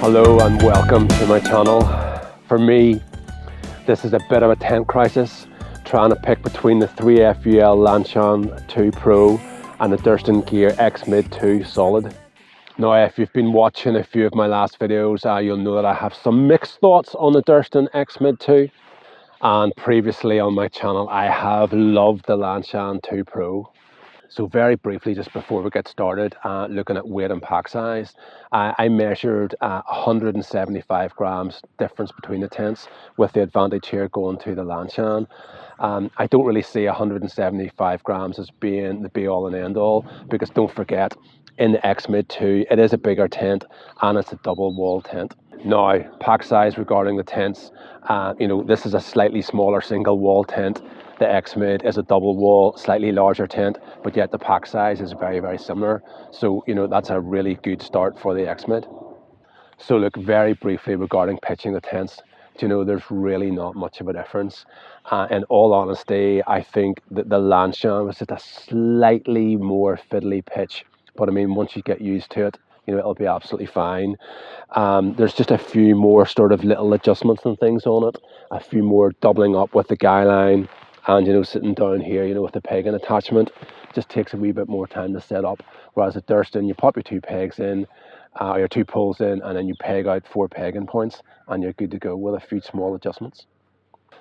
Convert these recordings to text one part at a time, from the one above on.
Hello and welcome to my channel. For me, this is a bit of a tent crisis, trying to pick between the 3FUL Lanshan 2 Pro and the Durston Gear X Mid 2 Solid. Now, if you've been watching a few of my last videos, you'll know that I have some mixed thoughts on the Durston X Mid 2. And previously on my channel, I have loved the Lanshan 2 Pro. So very briefly, just before we get started, looking at weight and pack size, I measured 175 grams difference between the tents, with the advantage here going to the Lanshan. I don't really see 175 grams as being the be all and end all, because don't forget, in the X Mid 2, it is a bigger tent and it's a double wall tent. Now, pack size regarding the tents, this is a slightly smaller single wall tent. The X Mid is a double wall, slightly larger tent, but yet the pack size is very, very similar. So, that's a really good start for the X Mid. So look, very briefly regarding pitching the tents, there's really not much of a difference. In all honesty, I think that the Lanshan was just a slightly more fiddly pitch. But I mean, once you get used to it, it'll be absolutely fine. There's just a few more sort of little adjustments and things on it, a few more doubling up with the guy line, and sitting down here, with the pegging attachment, just takes a wee bit more time to set up. Whereas at Durston, you pop your two pegs in, your two poles in, and then you peg out 4 pegging points, and you're good to go with a few small adjustments.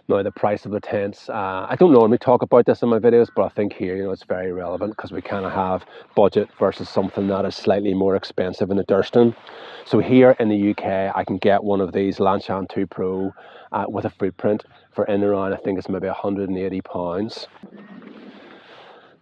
Now, the price of the tents, I don't normally talk about this in my videos, but I think here, it's very relevant because we kind of have budget versus something that is slightly more expensive in the Durston. So here in the UK, I can get one of these Lanshan 2 Pro with a footprint for in around, I think it's maybe £180.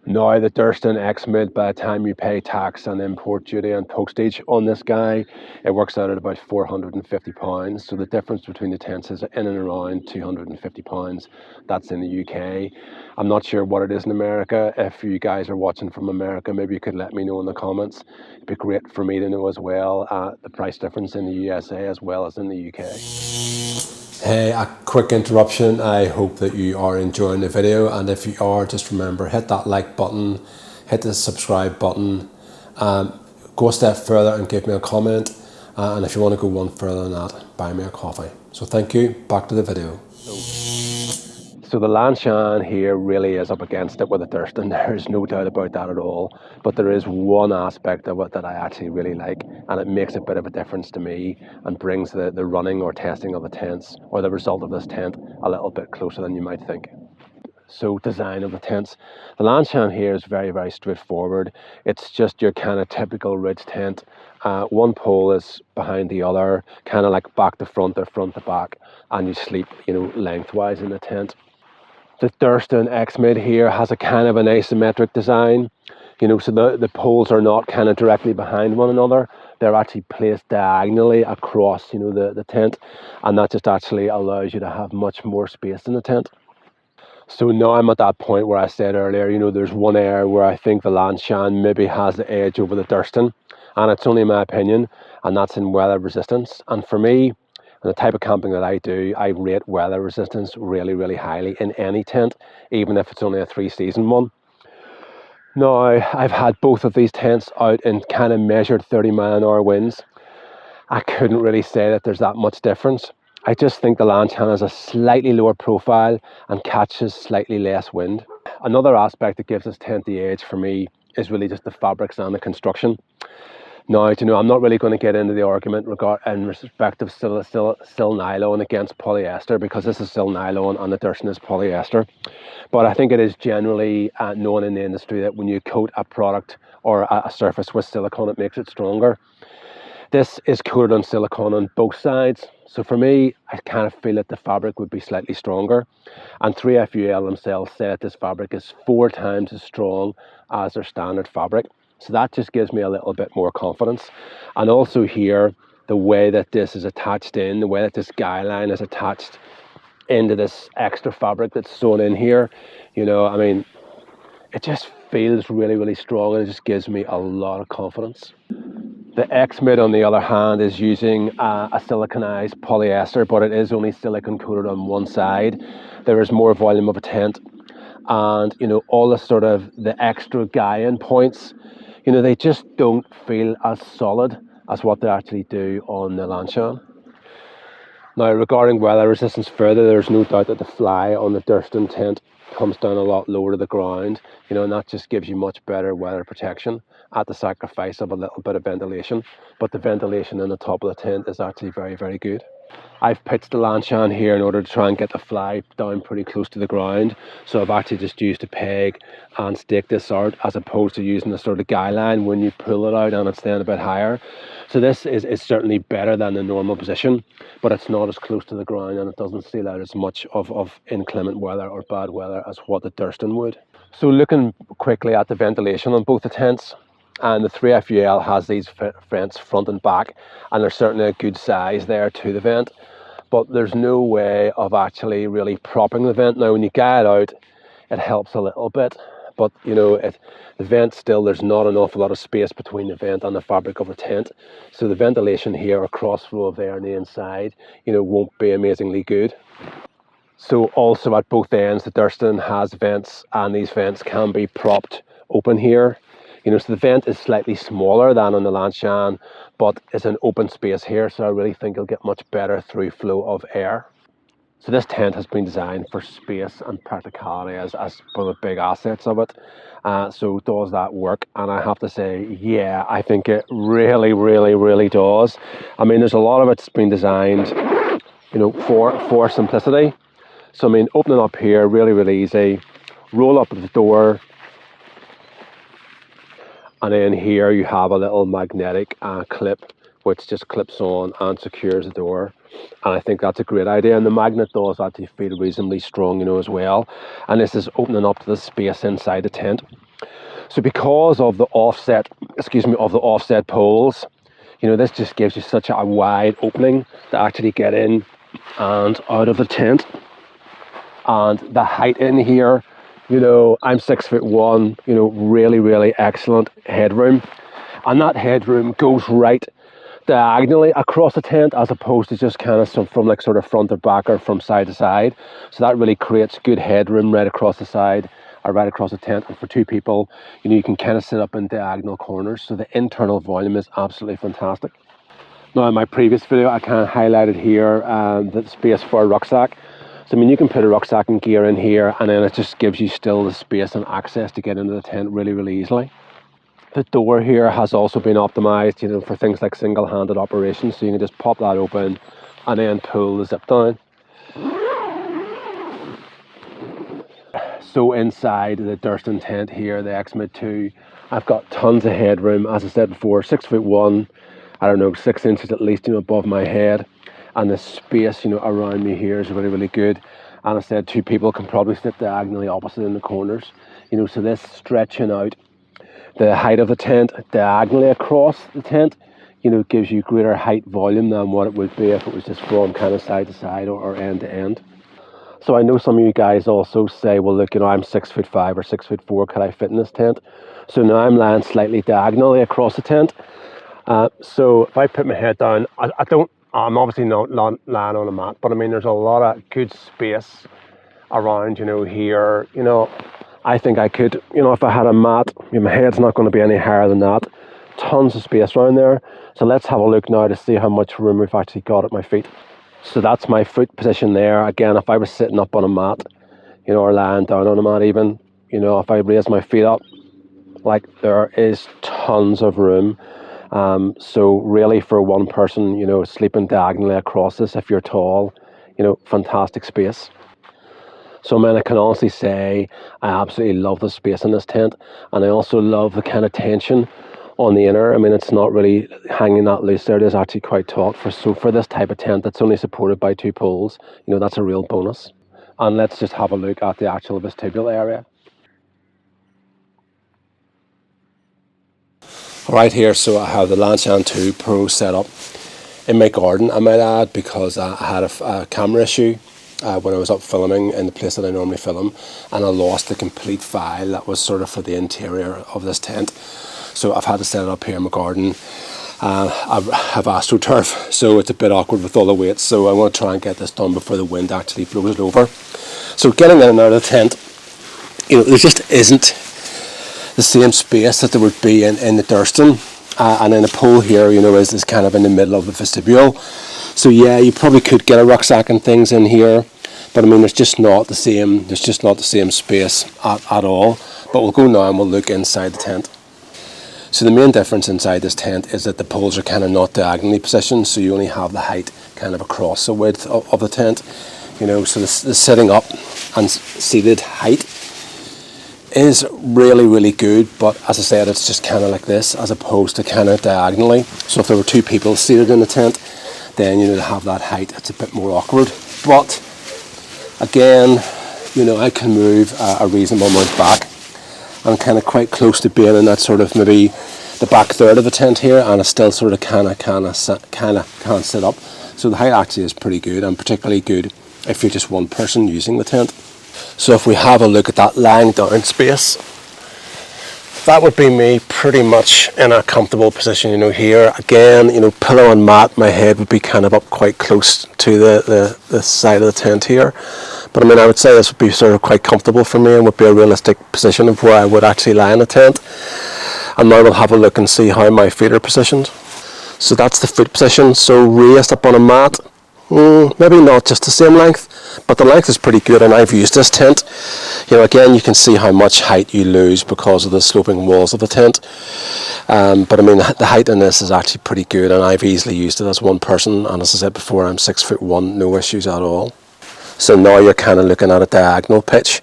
Now, the Durston X Mid, by the time you pay tax and import duty and postage on this guy, it works out at about £450. So the difference between the tents is in and around £250. That's in the UK. I'm not sure what it is in America. If you guys are watching from America, maybe you could let me know in the comments. It'd be great for me to know as well the price difference in the USA as well as in the UK. Hey, a quick interruption. I hope that you are enjoying the video, and if you are, just remember, hit that like button, hit the subscribe button, go a step further and give me a comment, and if you want to go one further than that, buy me a coffee. So thank you, back to the video. So the Lanshan here really is up against it with the Durston. There's no doubt about that at all. But there is one aspect of it that I actually really like, and it makes a bit of a difference to me and brings the running or testing of the tents, or the result of this tent, a little bit closer than you might think. So design of the tents. The Lanshan here is very, very straightforward. It's just your kind of typical ridge tent. One pole is behind the other, kind of like back to front or front to back, and you sleep, lengthwise in the tent. The Durston X Mid here has a kind of an asymmetric design, so the poles are not kind of directly behind one another. They're actually placed diagonally across, the tent, and that just actually allows you to have much more space in the tent. So now I'm at that point where I said earlier, there's one area where I think the Lanshan maybe has the edge over the Durston, and it's only my opinion, and that's in weather resistance. And for me, and the type of camping that I do, I rate weather resistance really, really highly in any tent, even if it's only a 3-season one. Now, I've had both of these tents out in kind of measured 30-mile-an-hour winds. I couldn't really say that there's that much difference. I just think the Lanshan has a slightly lower profile and catches slightly less wind. Another aspect that gives this tent the edge for me is really just the fabrics and the construction. Now, I'm not really going to get into the argument in respect of still nylon against polyester, because this is still nylon and the Durston is polyester. But I think it is generally known in the industry that when you coat a product or a surface with silicone, it makes it stronger. This is coated on silicone on both sides. So for me, I kind of feel that the fabric would be slightly stronger. And 3FUL themselves say that this fabric is 4 times as strong as their standard fabric. So that just gives me a little bit more confidence. And also here, the way that this is attached in, the way that this guy line is attached into this extra fabric that's sewn in here, it just feels really, really strong, and it just gives me a lot of confidence. The X Mid, on the other hand, is using a siliconized polyester, but it is only silicone coated on one side. There is more volume of a tent, and all the sort of the extra guy-in points, they just don't feel as solid as what they actually do on the Lanshan. Now, regarding weather resistance further, there's no doubt that the fly on the Durston tent comes down a lot lower to the ground, and that just gives you much better weather protection at the sacrifice of a little bit of ventilation. But the ventilation in the top of the tent is actually very, very good. I've pitched the Lanshan here in order to try and get the fly down pretty close to the ground. So I've actually just used a peg and staked this out, as opposed to using the sort of guy line when you pull it out and it's then a bit higher. So this is certainly better than the normal position, but it's not as close to the ground and it doesn't seal out as much of inclement weather or bad weather as what the Durston would. So looking quickly at the ventilation on both the tents, and the 3FUL has these vents front and back, and there's certainly a good size there to the vent, but there's no way of actually really propping the vent. Now when you guy it out, it helps a little bit, but the vent still, there's not an awful lot of space between the vent and the fabric of the tent, so the ventilation here across flow of air on the inside won't be amazingly good. So also at both ends, the Durston has vents, and these vents can be propped open here. So the vent is slightly smaller than on the Lanshan, but it's an open space here, so I really think you'll get much better through flow of air. So this tent has been designed for space and practicality as one of the big assets of it. So does that work? And I have to say, yeah, I think it really, really, really does. I mean, there's a lot of it's been designed, for simplicity. So I mean, opening up here, really, really easy. Roll up the door. And then here you have a little magnetic clip which just clips on and secures the door. And I think that's a great idea. And the magnet does actually feel reasonably strong, as well. And this is opening up to the space inside the tent. So because of the offset poles, this just gives you such a wide opening to actually get in and out of the tent. And the height in here, I'm 6'1", really, really excellent headroom. And that headroom goes right diagonally across the tent, as opposed to just kind of from like sort of front or back or from side to side. So that really creates good headroom right across the side or right across the tent. And for two people, you can kind of sit up in diagonal corners. So the internal volume is absolutely fantastic. Now in my previous video, I kind of highlighted here the space for a rucksack. So I mean, you can put a rucksack and gear in here, and then it just gives you still the space and access to get into the tent really, really easily. The door here has also been optimized, for things like single-handed operations. So you can just pop that open and then pull the zip down. So inside the Durston tent here, the X-Mid 2, I've got tons of headroom. As I said before, 6'1", I don't know, 6 inches at least, above my head. And the space, around me here is really, really good. And I said two people can probably sit diagonally opposite in the corners. So this stretching out the height of the tent diagonally across the tent, gives you greater height volume than what it would be if it was just from kind of side to side or end to end. So I know some of you guys also say, well, look, I'm 6'5" or 6'4", could I fit in this tent? So now I'm lying slightly diagonally across the tent. So if I put my head down, I'm obviously not lying on a mat, but I mean, there's a lot of good space around, here. I think I could, if I had a mat, my head's not going to be any higher than that. Tons of space around there. So let's have a look now to see how much room we've actually got at my feet. So that's my foot position there. Again, if I was sitting up on a mat, or lying down on a mat even, if I raise my feet up, like there is tons of room. So really for one person, sleeping diagonally across this, if you're tall, fantastic space. So I can honestly say I absolutely love the space in this tent, and I also love the kind of tension on the inner. I mean, it's not really hanging that loose there. It is actually quite taut. For this type of tent that's only supported by 2 poles, that's a real bonus. And let's just have a look at the actual vestibule area. Right here, so I have the Lanshan 2 Pro set up in my garden, I might add, because I had a camera issue when I was up filming in the place that I normally film, and I lost the complete file that was sort of for the interior of this tent. So I've had to set it up here in my garden. I have AstroTurf, so it's a bit awkward with all the weights, so I want to try and get this done before the wind actually blows it over. So getting in and out of the tent, there just isn't the same space that there would be in the Durston. and then a pole here, you know, is kind of in the middle of the vestibule. So yeah, you probably could get a rucksack and things in here, but I mean, there's just not the same space at all. But we'll go now and we'll look inside the tent. So the main difference inside this tent is that the poles are kind of not diagonally positioned, so you only have the height kind of across the width of the tent. You know, so the sitting up and seated height is really, really good, but as I said, it's just kind of like this as opposed to kind of diagonally. So if there were two people seated in the tent, then you know, to have that height, it's a bit more awkward. But again, you know, I can move a reasonable amount back. I'm kind of quite close to being in that sort of maybe the back third of the tent here, and I still sort of kind of can't sit up. So the height actually is pretty good, and particularly good if you're just one person using the tent. So if we have a look at that lying down space, that would be me pretty much in a comfortable position, you know, here. Again, you know, pillow and mat, my head would be kind of up quite close to the side of the tent here. But I mean, I would say this would be sort of quite comfortable for me and would be a realistic position of where I would actually lie in a tent. And now we'll have a look and see how my feet are positioned. So that's the foot position, so raised up on a mat. Maybe not just the same length, but the length is pretty good, and I've used this tent. You know, again, you can see how much height you lose because of the sloping walls of the tent. But I mean, the height in this is actually pretty good, and I've easily used it as one person. And as I said before, I'm 6'1", no issues at all. So now you're kind of looking at a diagonal pitch,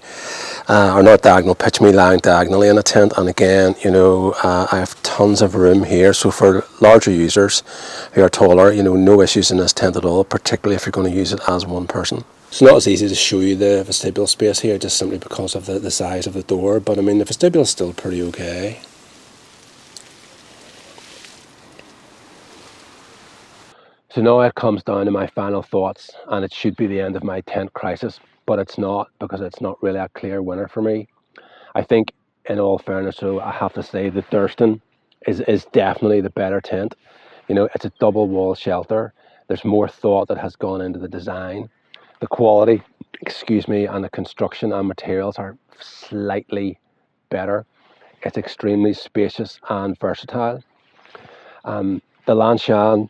or not diagonal pitch, me lying diagonally in a tent. And again, you know, I have tons of room here. So for larger users who are taller, you know, no issues in this tent at all, particularly if you're going to use it as one person. It's not as easy to show you the vestibule space here just simply because of the size of the door, but I mean, the vestibule is still pretty okay. So now it comes down to my final thoughts, and it should be the end of my tent crisis, but it's not, because it's not really a clear winner for me. I think, in all fairness, so I have to say the Durston is definitely the better tent. You know, it's a double wall shelter. There's more thought that has gone into the design. The quality, and the construction and materials are slightly better. It's extremely spacious and versatile. The Lanshan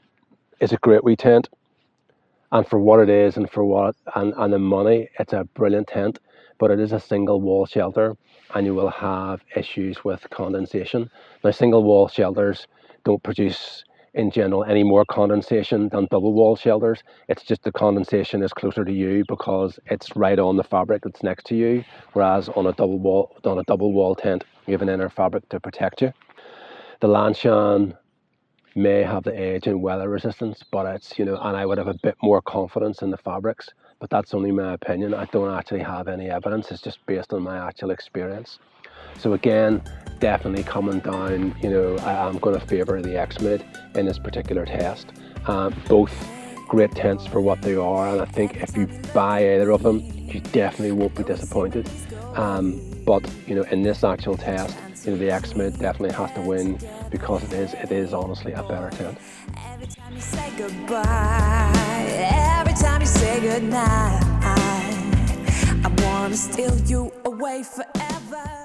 is a great wee tent, and for what it is and the money, it's a brilliant tent, but it is a single wall shelter, and you will have issues with condensation. Now, single wall shelters don't produce in general any more condensation than double wall shelters. It's just the condensation is closer to you because it's right on the fabric that's next to you, whereas on a double wall tent you have an inner fabric to protect you. The Lanshan may have the edge in weather resistance, but it's, you know, and I would have a bit more confidence in the fabrics, but that's only my opinion. I don't actually have any evidence. It's just based on my actual experience. So again, definitely coming down, you know, I'm going to favour the X-Mid in this particular test. Both great tents for what they are, and I think if you buy either of them, you definitely won't be disappointed. But you know, in this actual test, you know, the X-Mid definitely has to win because it is honestly a better tent. Every time you say goodbye, every time you say goodnight, I wanna steal you away forever.